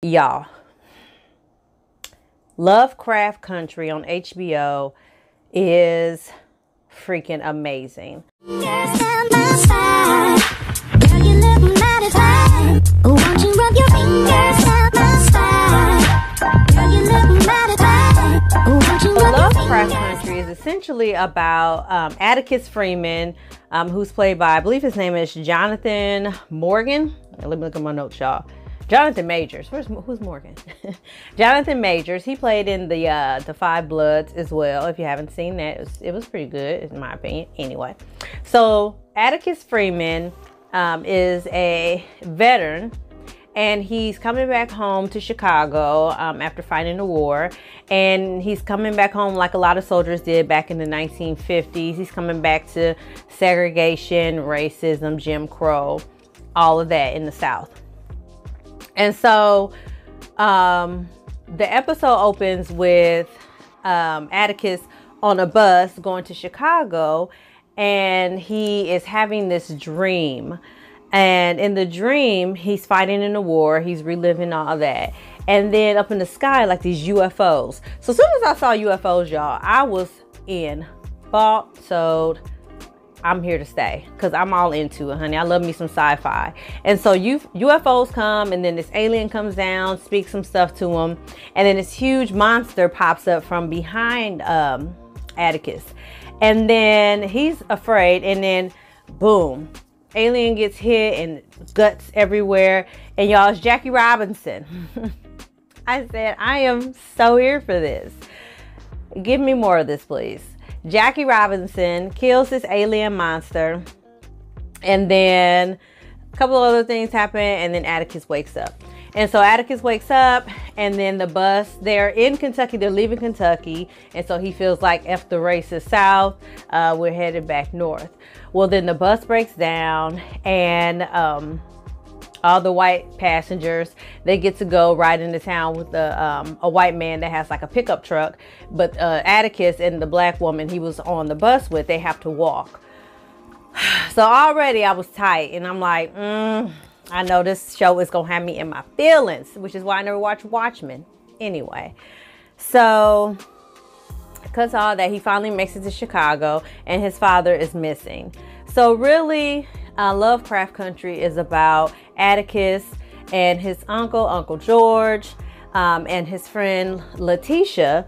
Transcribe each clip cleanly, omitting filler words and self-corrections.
Y'all, LoveCraft Country on HBO is freaking amazing. LoveCraft Country is essentially about Atticus Freeman, who's played by, I believe his name is Jonathan Morgan. Let me look at my notes, y'all. Jonathan Majors. Who's Morgan? Jonathan Majors. He played in the Five Bloods as well. If you haven't seen that, it was pretty good in my opinion. Anyway, so Atticus Freeman is a veteran, and he's coming back home to Chicago after fighting the war. And he's coming back home like a lot of soldiers did back in the 1950s. He's coming back to segregation, racism, Jim Crow, all of that in the South. And so the episode opens with Atticus on a bus going to Chicago, and he is having this dream. And in the dream, he's fighting in the war. He's reliving all that. And then up in the sky, like these UFOs. So as soon as I saw UFOs, y'all, I was in. Bought, sold. I'm here to stay because I'm all into it, honey. I love me some sci-fi. And so UFOs come, and then this alien comes down, speaks some stuff to him, and then this huge monster pops up from behind Atticus. And then he's afraid, and then boom, alien gets hit and guts everywhere. And y'all, it's Jackie Robinson. I said, I am so here for this. Give me more of this, please. Jackie Robinson kills this alien monster, and then a couple of other things happen, and then Atticus wakes up. And so Atticus wakes up, and then the bus, they're in Kentucky, they're leaving Kentucky, and so he feels like F the race is south, we're headed back north. Well, then the bus breaks down, and all the white passengers, they get to go ride into town with a white man that has like a pickup truck. But Atticus and the black woman he was on the bus with, they have to walk. So already I was tight, and I'm like, I know this show is gonna have me in my feelings, which is why I never watched Watchmen. Anyway, so because all that, he finally makes it to Chicago, and his father is missing. So really, LoveCraft Country is about Atticus and his Uncle George, and his friend Letitia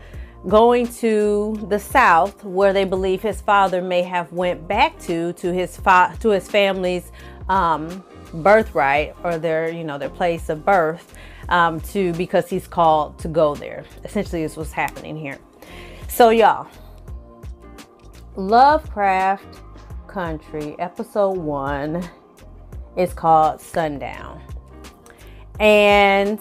going to the South, where they believe his father may have went back to his family's birthright, or their place of birth, because he's called to go there. Essentially is what's happening here. So y'all, LoveCraft Country episode 1 is called Sundown, and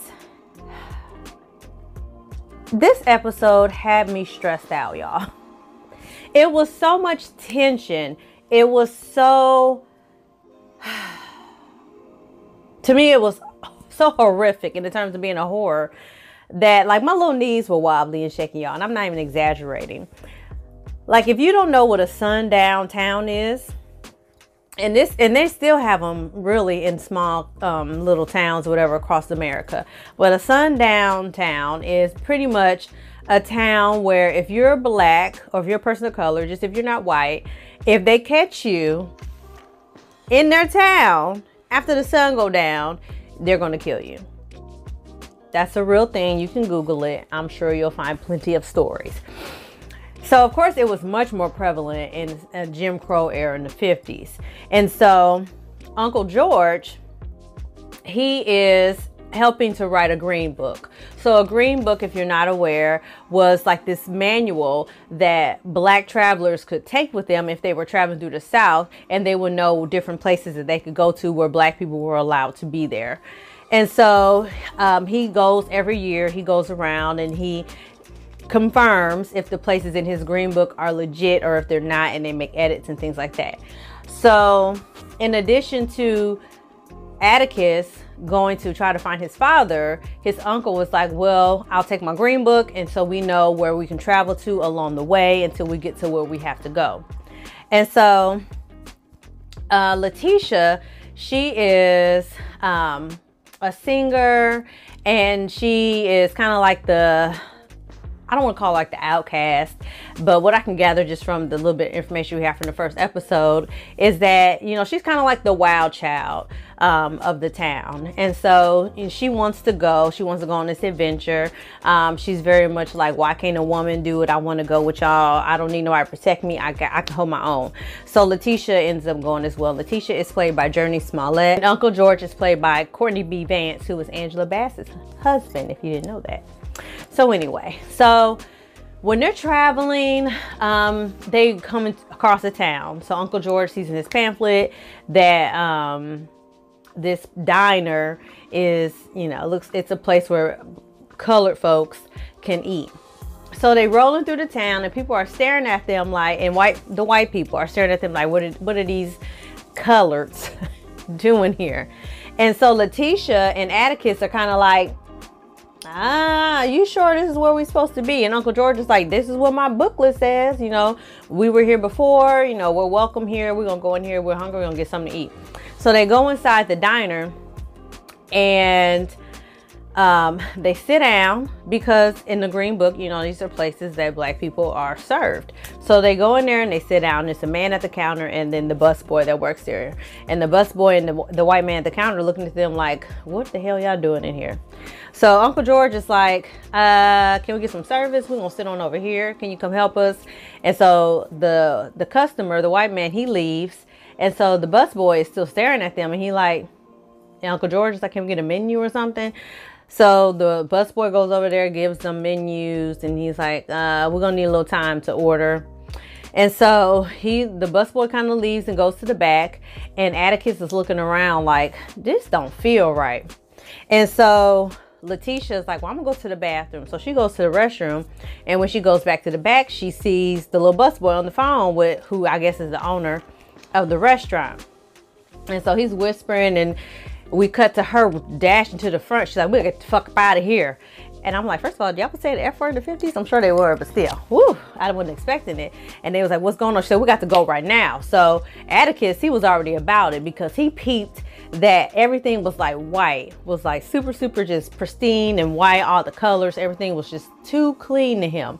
this episode had me stressed out, y'all. It was so much tension. It was so to me it was so horrific in the terms of being a horror that like my little knees were wobbly and shaking, y'all, and I'm not even exaggerating. Like, if you don't know what a sundown town is, and they still have them really in small little towns or whatever across America, but a sundown town is pretty much a town where if you're black or if you're a person of color, just if you're not white, if they catch you in their town after the sun go down, they're going to kill you. That's a real thing. You can Google it. I'm sure you'll find plenty of stories. So, of course, it was much more prevalent in a Jim Crow era in the 50s. And so Uncle George, he is helping to write a green book. So a green book, if you're not aware, was like this manual that black travelers could take with them if they were traveling through the South, and they would know different places that they could go to where black people were allowed to be there. And so he goes every year, he goes around and he confirms if the places in his green book are legit or if they're not, and they make edits and things like that. So in addition to Atticus going to try to find his father, his uncle was like, well, I'll take my green book, and so we know where we can travel to along the way until we get to where we have to go. And so Letitia, she is a singer, And she is kind of like the, I don't want to call it like the outcast, but what I can gather just from the little bit of information we have from the first episode is that, you know, she's kind of like the wild child of the town. And so she wants to go on this adventure. She's very much like, why can't a woman do it? I want to go with y'all. I don't need nobody to protect me. I can hold my own. So Letitia ends up going as well. Letitia is played by Journey Smollett. And Uncle George is played by Courtney B. Vance, who was Angela Bassett's husband, if you didn't know that. So anyway, so when they're traveling, they come across the town. So Uncle George sees in his pamphlet that this diner is, you know, it's a place where colored folks can eat. So they rolling through the town and people are staring at them like, and the white people are staring at them like, what are these coloreds doing here? And so Letitia and Atticus are kind of like, you sure this is where we're supposed to be? And Uncle George is like, this is what my booklet says. You know, we were here before, you know, we're welcome here. We're going to go in here. We're hungry. We're going to get something to eat. So they go inside the diner and they sit down because in the Green Book, you know, these are places that black people are served. So they go in there and they sit down. There's a man at the counter and then the busboy that works there. And the busboy and the white man at the counter looking at them like, what the hell y'all doing in here? So Uncle George is like, can we get some service? We're going to sit on over here. Can you come help us? And so the customer, the white man, he leaves. And so the busboy is still staring at them. And he like, and Uncle George is like, can we get a menu or something? So the busboy goes over there, gives them menus. And he's like, we're going to need a little time to order. And so the busboy kind of leaves and goes to the back. And Atticus is looking around like, this don't feel right. And so Letitia is like, well, I'm gonna go to the bathroom. So she goes to the restroom, and when she goes back to the back, she sees the little busboy on the phone with who I guess is the owner of the restaurant. And so he's whispering, and we cut to her dashing to the front. She's like, we'll get the fuck up out of here. And I'm like, first of all, y'all say the F word in the 50s? I'm sure they were, but still, whoo, I wasn't expecting it. And they was like, what's going on? So we got to go right now. So Atticus, he was already about it because he peeped that everything was like white, was like super just pristine and white, all the colors, everything was just too clean to him.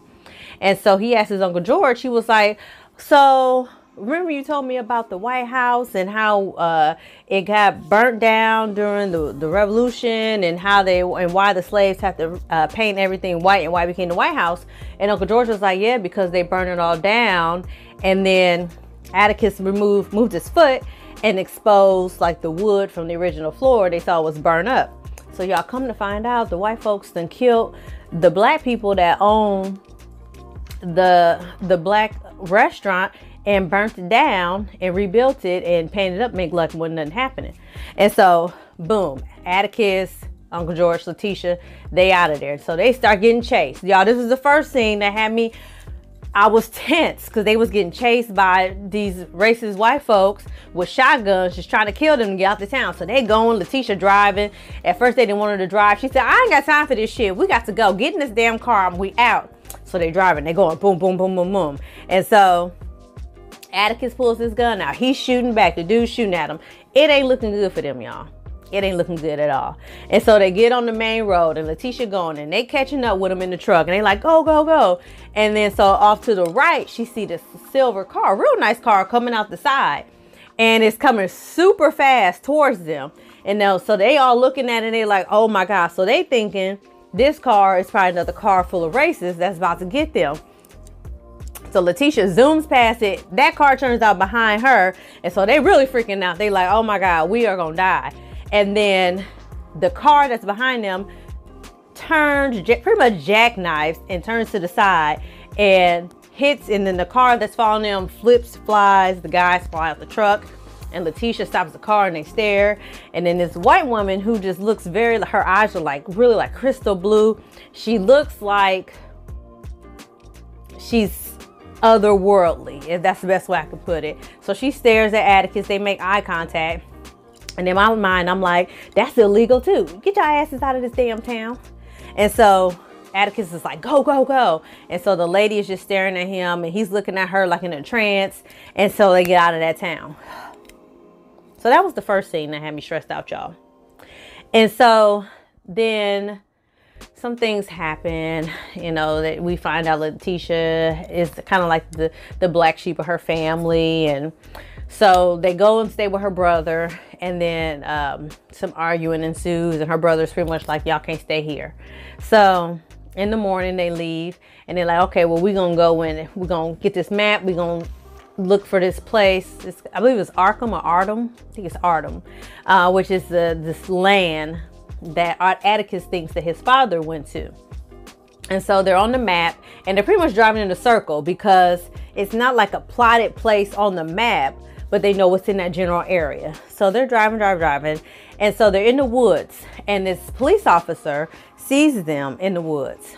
And so he asked his Uncle George, he was like, so remember you told me about the White House and how it got burnt down during the Revolution and how and why the slaves had to paint everything white and why it became the White House. And Uncle George was like, yeah, because they burned it all down. And then Atticus moved his foot and exposed like the wood from the original floor they saw was burned up. So y'all come to find out the white folks then killed the black people that own the black restaurant and burnt it down and rebuilt it and painted up, make like wasn't nothing happening. And so boom, Atticus, Uncle George, Letitia, they out of there. So they start getting chased. Y'all, this was the first scene that had me, I was tense because they was getting chased by these racist white folks with shotguns just trying to kill them and get out the town. So they going, Letitia driving. At first they didn't want her to drive. She said, I ain't got time for this shit. We got to go. Get in this damn car and we out. So they driving. They going boom, boom, boom, boom, boom. And so Atticus pulls his gun out. He's shooting back. The dude's shooting at him. It ain't looking good for them, y'all. It ain't looking good at all. And so they get on the main road and Letitia going and they catching up with him in the truck and they like, go, go, go. And then so off to the right, she see this silver car, real nice car coming out the side. And it's coming super fast towards them. And now, so they all looking at it and they like, oh my God. So they thinking this car is probably another car full of racists that's about to get them. So Letitia zooms past it. That car turns out behind her. And so they really freaking out. They like, oh my God, we are going to die. And then the car that's behind them turns, pretty much jackknifes and turns to the side and hits. And then the car that's following them flips, flies. The guys fly out the truck. And Letitia stops the car and they stare. And then this white woman who just looks very, her eyes are like really like crystal blue. She looks like she's otherworldly, if that's the best way I could put it. So she stares at Atticus. They make eye contact. And in my mind, I'm like, that's illegal too. Get your asses out of this damn town. And so Atticus is like, go, go, go. And so the lady is just staring at him and he's looking at her like in a trance. And so they get out of that town. So that was the first scene that had me stressed out, y'all. And so then some things happen, you know, that we find out Letitia is kind of like the black sheep of her family. And so they go and stay with her brother, and then some arguing ensues, and her brother's pretty much like, y'all can't stay here. So in the morning they leave, and they're like, okay, well, we're gonna go in, we're gonna get this map, we're gonna look for this place. I believe it's Arkham or Artem. I think it's Artem, which is this land that Atticus thinks that his father went to. And so they're on the map, and they're pretty much driving in a circle because it's not like a plotted place on the map, but they know what's in that general area. So they're driving. And so they're in the woods, and this police officer sees them in the woods.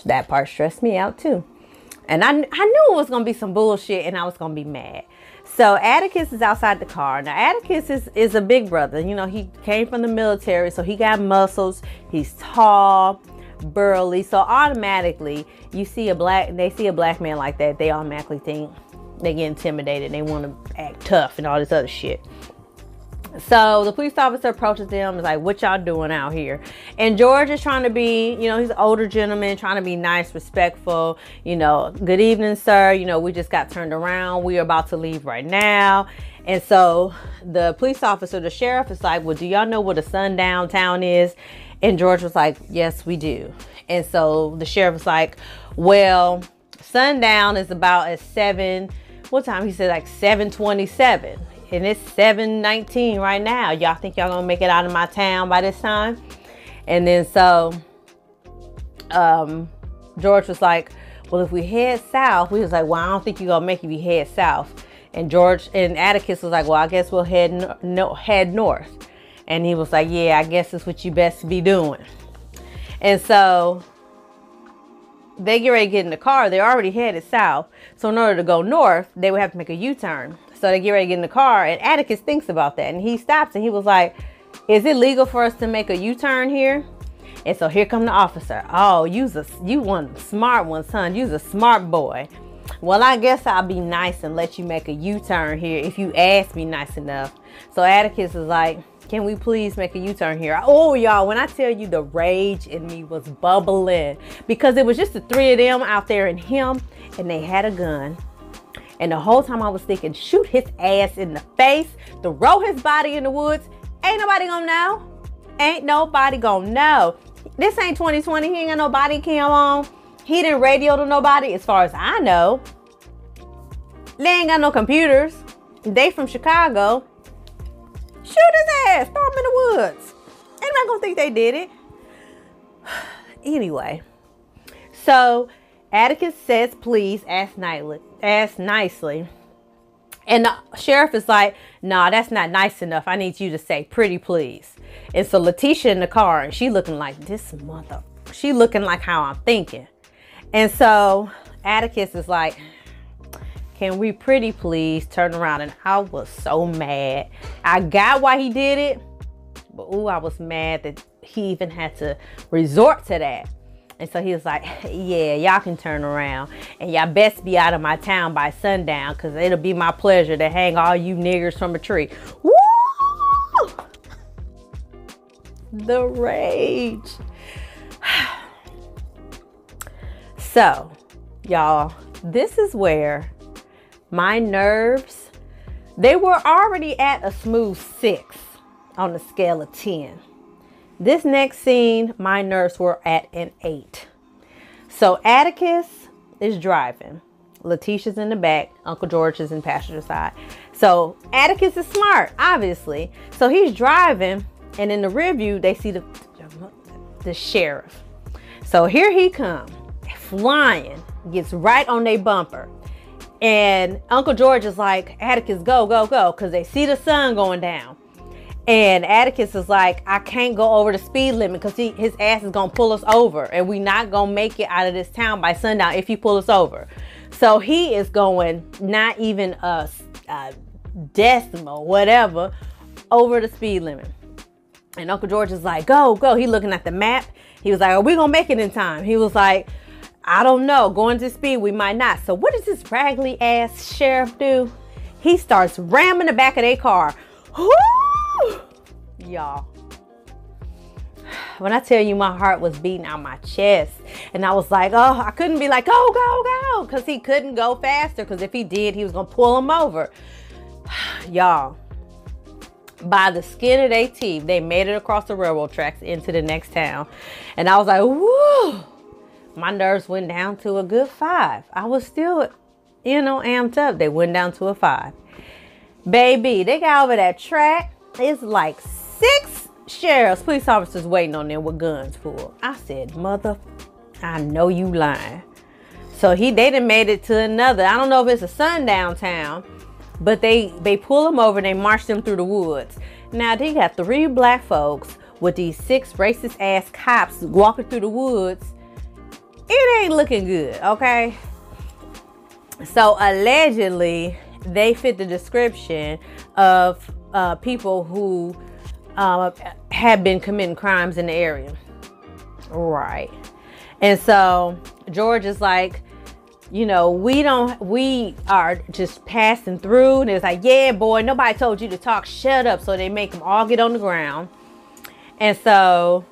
That part stressed me out too. And I knew it was going to be some bullshit, and I was going to be mad. So Atticus is outside the car. Now Atticus is a big brother. You know, he came from the military, so he got muscles. He's tall, burly. So automatically they see a black man like that, they automatically think they get intimidated. They want to act tough and all this other shit. So the police officer approaches them, is like, what y'all doing out here? And George is trying to be, you know, he's an older gentleman, trying to be nice, respectful, you know, good evening, sir. You know, we just got turned around. We are about to leave right now. And so the police officer, the sheriff, is like, well, do y'all know what a sundown town is? And George was like, yes, we do. And so the sheriff was like, well, sundown is about at 7, what time? He said like 7:27. And it's 7:19 right now. Y'all think y'all gonna make it out of my town by this time? And then so George was like, well, if we head south, we was like, well, I don't think you're gonna make it if you head south. And George and Atticus was like, well, I guess we'll head north. And he was like, yeah, I guess that's what you best be doing. And so they get ready to get in the car. They're already headed south. So in order to go north, they would have to make a U-turn. So they get ready to get in the car, and Atticus thinks about that, and he stops, and he was like, is it legal for us to make a U-turn here? And so here come the officer. Oh, you one smart one, son. You's a smart boy. Well, I guess I'll be nice and let you make a U-turn here if you ask me nice enough. So Atticus is like, can we please make a U-turn here? Oh, y'all, when I tell you the rage in me was bubbling, because it was just the three of them out there and him, and they had a gun. And the whole time I was thinking, shoot his ass in the face, throw his body in the woods. Ain't nobody gonna know. Ain't nobody gonna know. This ain't 2020. He ain't got no body cam on. He didn't radio to nobody, as far as I know. They ain't got no computers. They from Chicago. Shoot his ass. Throw him in the woods. Ain't nobody gonna think they did it. Anyway, so Atticus says, please, ask nicely. And the sheriff is like, nah, that's not nice enough. I need you to say pretty please. And so Letitia in the car, and she looking like this mother. She looking like how I'm thinking. And so Atticus is like, can we pretty please turn around? And I was so mad. I got why he did it, but ooh, I was mad that he even had to resort to that. And so he was like, yeah, y'all can turn around, and y'all best be out of my town by sundown, because it'll be my pleasure to hang all you niggers from a tree. Woo! The rage. So, y'all, this is where my nerves, they were already at a smooth 6 on the scale of 10. This next scene, my nerves were at an 8. So Atticus is driving. Letitia's in the back. Uncle George is in passenger side. So Atticus is smart, obviously. So he's driving, and in the rear view, they see the sheriff. So here he comes, flying, gets right on their bumper. And Uncle George is like, Atticus, go, go, go, because they see the sun going down. And Atticus is like, I can't go over the speed limit because his ass is going to pull us over. And we not going to make it out of this town by sundown if he pull us over. So he is going not even a decimal, whatever, over the speed limit. And Uncle George is like, go, go. He looking at the map. He was like, are we going to make it in time? He was like, I don't know. Going to speed, we might not. So what does this raggedy ass sheriff do? He starts ramming the back of their car. Woo! Y'all, when I tell you my heart was beating out my chest, and I was like, oh, I couldn't be like, go, go, go, because he couldn't go faster, because if he did, he was going to pull him over. Y'all, by the skin of their teeth, they made it across the railroad tracks into the next town. And I was like, woo, my nerves went down to a good 5. I was still, you know, amped up. They went down to a 5. Baby, they got over that track. It's like 6 sheriffs, police officers waiting on them with guns pulled. I said, mother, I know you lying. So they done made it to another, I don't know if it's a sundown town, but they pull them over and they march them through the woods. Now they got 3 black folks with these 6 racist ass cops walking through the woods. It ain't looking good, okay? So allegedly, they fit the description of people who have been committing crimes in the area. Right. And so George is like, you know, we are just passing through. And it's like, yeah, boy, nobody told you to talk. Shut up. So they make them all get on the ground. And so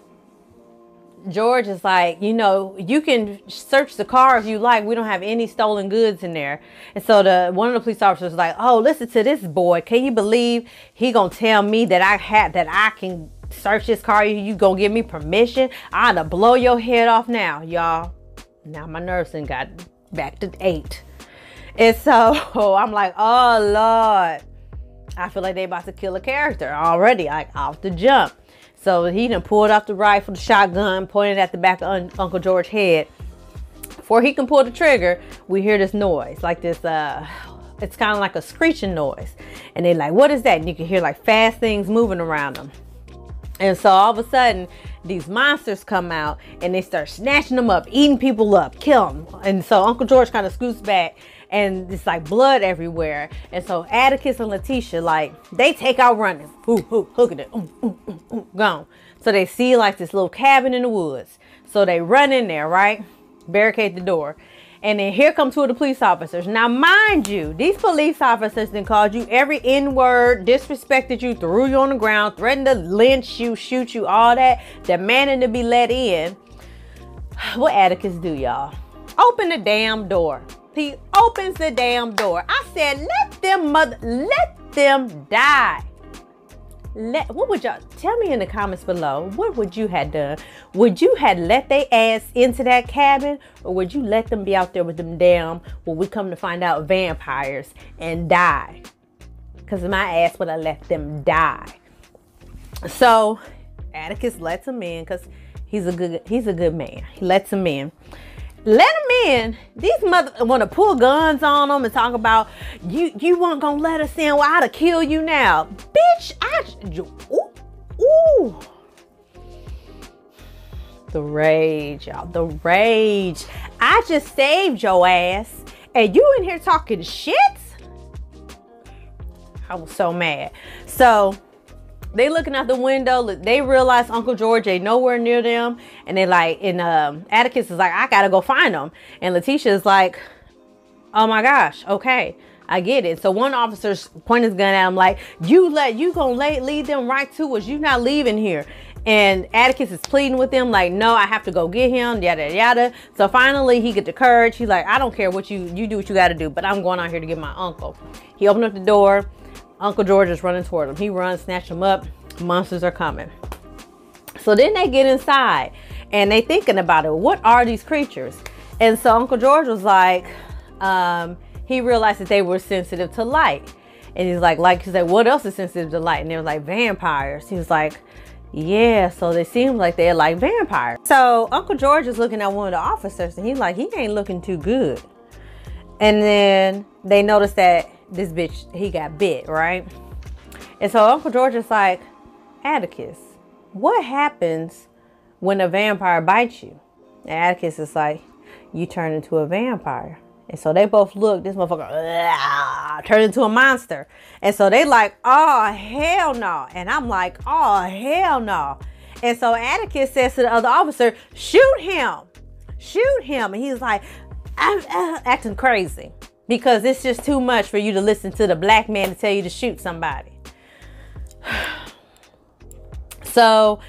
George is like, you know, you can search the car if you like. We don't have any stolen goods in there. And so one of the police officers was like, oh, listen to this boy. Can you believe he gonna tell me that I can search this car? You gonna give me permission? I'm gonna blow your head off now, y'all. Now my nerves done got back to 8. And so I'm like, oh Lord, I feel like they about to kill a character already, like off the jump. So he done pulled out the rifle, the shotgun, pointed at the back of Uncle George's head. Before he can pull the trigger, we hear this noise, like this, it's kind of like a screeching noise. And they're like, what is that? And you can hear like fast things moving around them. And so all of a sudden, these monsters come out and they start snatching them up, eating people up, kill them. And so Uncle George kind of scoots back and it's like blood everywhere. And so Atticus and Letitia, like, they take out running. Hooking it. Gone. So they see like this little cabin in the woods. So they run in there, right? Barricade the door. And then here come 2 of the police officers. Now, mind you, these police officers then called you every N-word, disrespected you, threw you on the ground, threatened to lynch you, shoot you, all that, demanding to be let in. What Atticus do, y'all? Open the damn door. He opens the damn door. I said, let them die. What would y'all tell me in the comments below? What would you have done? Would you have let they ass into that cabin, or would you let them be out there with them damn, when we come to find out, vampires and die? Because my ass would have let them die. So Atticus lets him in because he's a good man. He lets him in. Let him in. These mothers want to pull guns on them and talk about, you weren't going to let us in. Well, I'd have killed you now. Bitch, ooh. The rage, y'all. The rage. I just saved your ass. And you in here talking shit? I was so mad. So they looking out the window. They realize Uncle George ain't nowhere near them. And they like, Atticus is like, I gotta go find him. And Letitia is like, oh my gosh, okay, I get it. So one officer's pointing his gun at him like, you gonna lead them right to us. You not leaving here. And Atticus is pleading with them like, no, I have to go get him, yada, yada. So finally he get the courage. He's like, I don't care what you do what you gotta do, but I'm going out here to get my uncle. He opened up the door. Uncle George is running toward him. He runs, snatch him up. Monsters are coming. So then they get inside and they thinking about it. What are these creatures? And so Uncle George was like, he realized that they were sensitive to light. And he's like, he said, what else is sensitive to light? And they were like, vampires. He was like, yeah, so they seem like they're like vampires. So Uncle George is looking at one of the officers and he's like, he ain't looking too good. And then they notice that this bitch, he got bit, right? And so Uncle George is like, Atticus, what happens when a vampire bites you? And Atticus is like, you turn into a vampire. And so they both look, this motherfucker turned into a monster. And so they like, oh, hell no. And I'm like, oh, hell no. And so Atticus says to the other officer, shoot him. Shoot him. And he's like, I'm acting crazy. Because it's just too much for you to listen to the black man to tell you to shoot somebody. So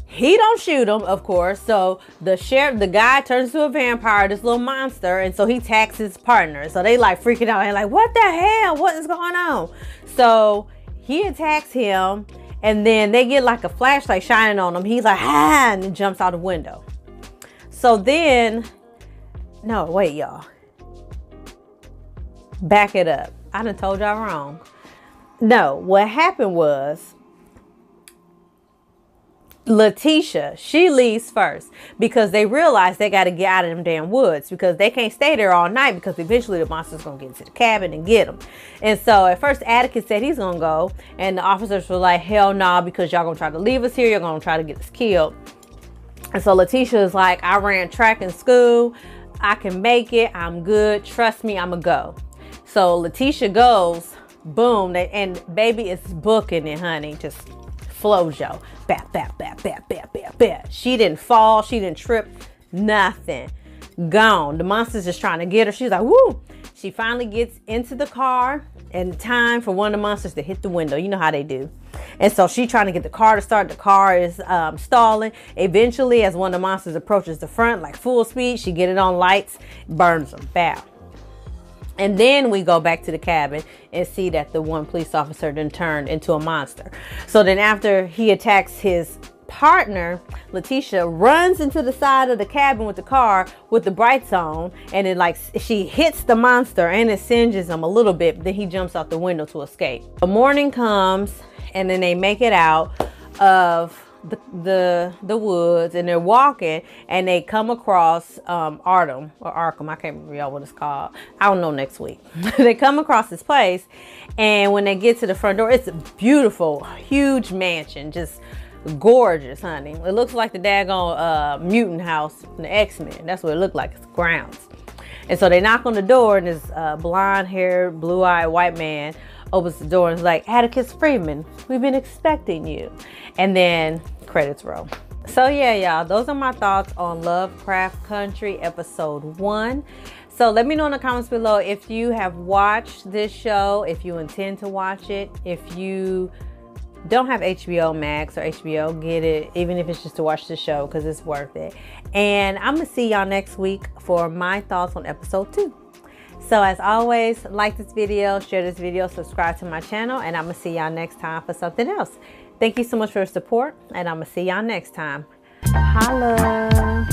he don't shoot him, of course. So the guy turns into a vampire, this little monster, and so he attacks his partner. So they like freaking out. They're like, what the hell? What is going on? So he attacks him, and then they get like a flashlight shining on him. He's like, ah, and then jumps out the window. So then, no, wait, y'all. Back it up. I done told y'all wrong. No, what happened was Letitia, she leaves first because they realize they got to get out of them damn woods because they can't stay there all night because eventually the monster's going to get into the cabin and get them. And so at first Atticus said he's going to go, and the officers were like, hell nah, because y'all going to try to leave us here. You're going to try to get us killed. And so Letitia is like, I ran track in school. I can make it. I'm good. Trust me, I'm going to go. So Letitia goes, boom, and baby is booking it, honey. Just flows, yo. Bap, bap, bap, bap, bap, bap, bap. She didn't fall. She didn't trip. Nothing. Gone. The monster's just trying to get her. She's like, woo. She finally gets into the car, and time for one of the monsters to hit the window. You know how they do. And so she's trying to get the car to start. The car is stalling. Eventually, as one of the monsters approaches the front, like full speed, she get it on lights, burns them. Bow. And then we go back to the cabin and see that the one police officer then turned into a monster. So then after he attacks his partner, Letitia runs into the side of the cabin with the car with the brights on, and then like she hits the monster and it singes him a little bit, but then he jumps out the window to escape. The morning comes, and then they make it out of the woods, and they're walking, and they come across Arkham, I can't remember y'all what it's called. I don't know, next week. They come across this place, and when they get to the front door, it's a beautiful, huge mansion, just gorgeous, honey. It looks like the daggone mutant house from the X-Men. That's what it looked like. It's grounds. And so they knock on the door, and this blonde-haired, blue-eyed white man opens the door and is like, Atticus Freeman, we've been expecting you. And then credits roll. So yeah, y'all, those are my thoughts on Lovecraft Country episode 1. So let me know in the comments below if you have watched this show, if you intend to watch it. If you don't have HBO Max or HBO, get it, even if it's just to watch the show, because it's worth it. And I'm gonna see y'all next week for my thoughts on episode 2. So as always, like this video, share this video, subscribe to my channel, and I'm gonna see y'all next time for something else. Thank you so much for your support, and I'm gonna see y'all next time. Holla.